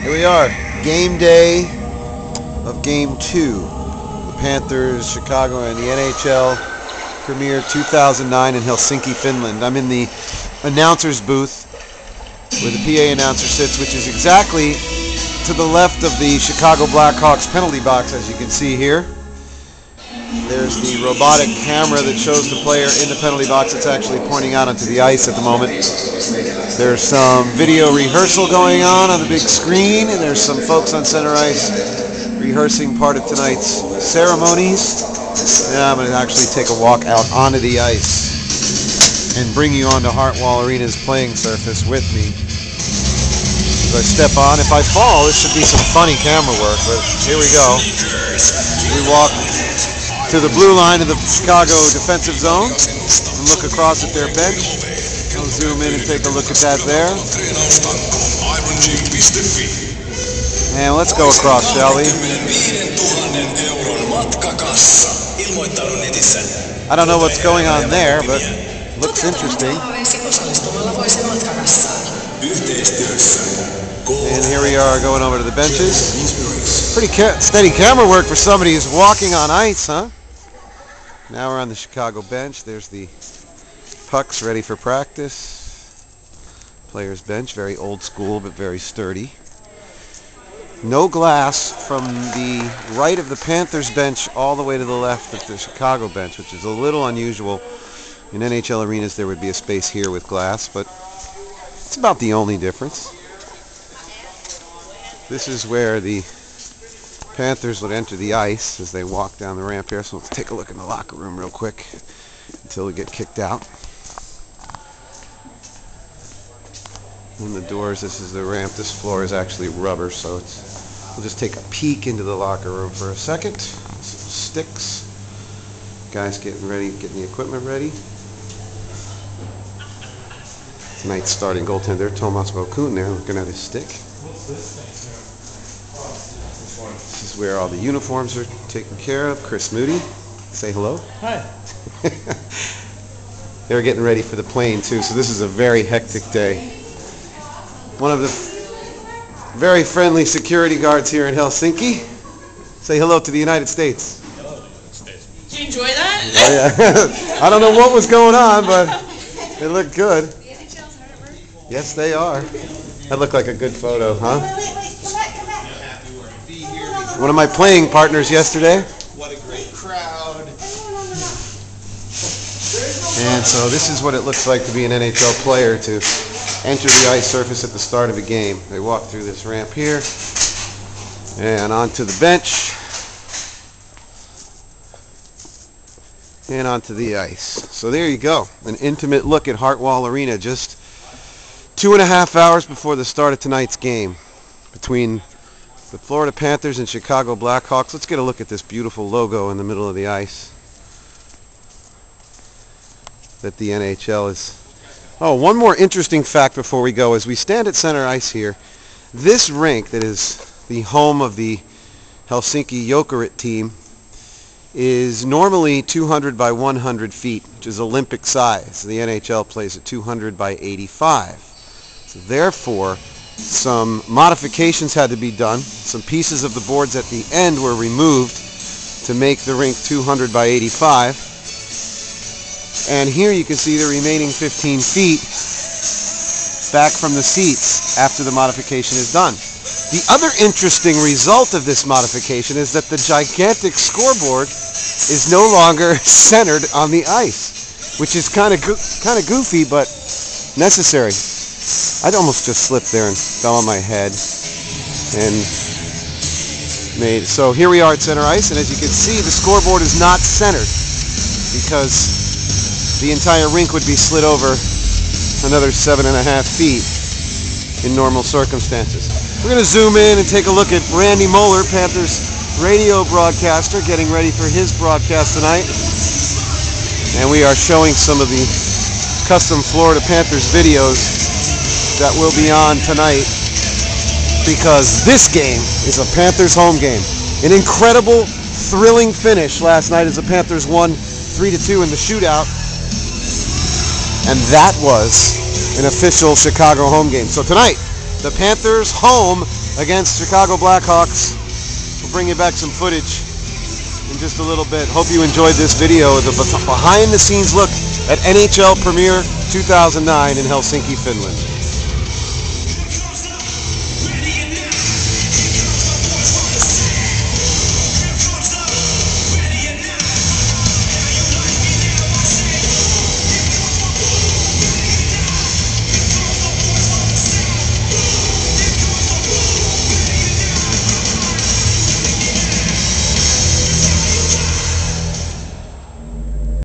Here we are, game day of Game 2. The Panthers, Chicago, and the NHL premiere 2009 in Helsinki, Finland. I'm in the announcer's booth where the PA announcer sits, which is exactly to the left of the Chicago Blackhawks penalty box, as you can see here. There's the robotic camera that shows the player in the penalty box. It's actually pointing out onto the ice at the moment. There's some video rehearsal going on the big screen, and there's some folks on center ice rehearsing part of tonight's ceremonies. And I'm going to actually take a walk out onto the ice and bring you onto Hartwall Arena's playing surface with me. As I step on, if I fall, this should be some funny camera work, but here we go. We walk to the blue line of the Chicago defensive zone and look across at their bench. I'll zoom in and take a look at that there. And let's go across, shall we? I don't know what's going on there, but looks interesting. And here we are going over to the benches. Pretty steady camera work for somebody who's walking on ice, huh? Now we're on the Chicago bench. There's the pucks ready for practice. Player's bench, very old school but very sturdy. No glass from the right of the Panthers bench all the way to the left of the Chicago bench, which is a little unusual. In NHL arenas there would be a space here with glass, but it's about the only difference. This is where the Panthers would enter the ice as they walk down the ramp here. So let's take a look in the locker room real quick until we get kicked out. And the doors, this is the ramp. This floor is actually rubber, so we'll just take a peek into the locker room for a second. Some sticks. Guys getting ready, getting the equipment ready. Tonight's starting goaltender, Tomas Vokoun there, looking at his stick. This is where all the uniforms are taken care of. Chris Moody, say hello. Hi. They're getting ready for the plane too, so this is a very hectic day. One of the very friendly security guards here in Helsinki. Say hello to the United States. Hello, United States. Did you enjoy that? Oh, yeah. I don't know what was going on, but it looked good. The NHL's hard at work. Yes, they are. That looked like a good photo, huh? One of my playing partners yesterday. What a great crowd. And so this is what it looks like to be an NHL player, to enter the ice surface at the start of a game. They walk through this ramp here and onto the bench and onto the ice. So there you go, an intimate look at Hartwall Arena just 2.5 hours before the start of tonight's game between the Florida Panthers and Chicago Blackhawks. Let's get a look at this beautiful logo in the middle of the ice that the NHL is. Oh, one more interesting fact before we go. As we stand at center ice here, this rink that is the home of the Helsinki Jokerit team is normally 200 by 100 feet, which is Olympic size. The NHL plays at 200 by 85. So therefore, some modifications had to be done. Some pieces of the boards at the end were removed to make the rink 200 by 85. And here you can see the remaining 15 feet back from the seats after the modification is done. The other interesting result of this modification is that the gigantic scoreboard is no longer centered on the ice, which is kind of goofy but necessary. I'd almost just slipped there and fell on my head and made. So here we are at center ice, and as you can see, the scoreboard is not centered because the entire rink would be slid over another 7.5 feet in normal circumstances. We're going to zoom in and take a look at Randy Moeller, Panthers radio broadcaster, getting ready for his broadcast tonight. And we are showing some of the custom Florida Panthers videos that will be on tonight, because this game is a Panthers home game. An incredible, thrilling finish last night as the Panthers won 3-2 in the shootout. And that was an official Chicago home game. So tonight, the Panthers home against Chicago Blackhawks. We'll bring you back some footage in just a little bit. Hope you enjoyed this video of the behind-the-scenes look at NHL Premier 2009 in Helsinki, Finland.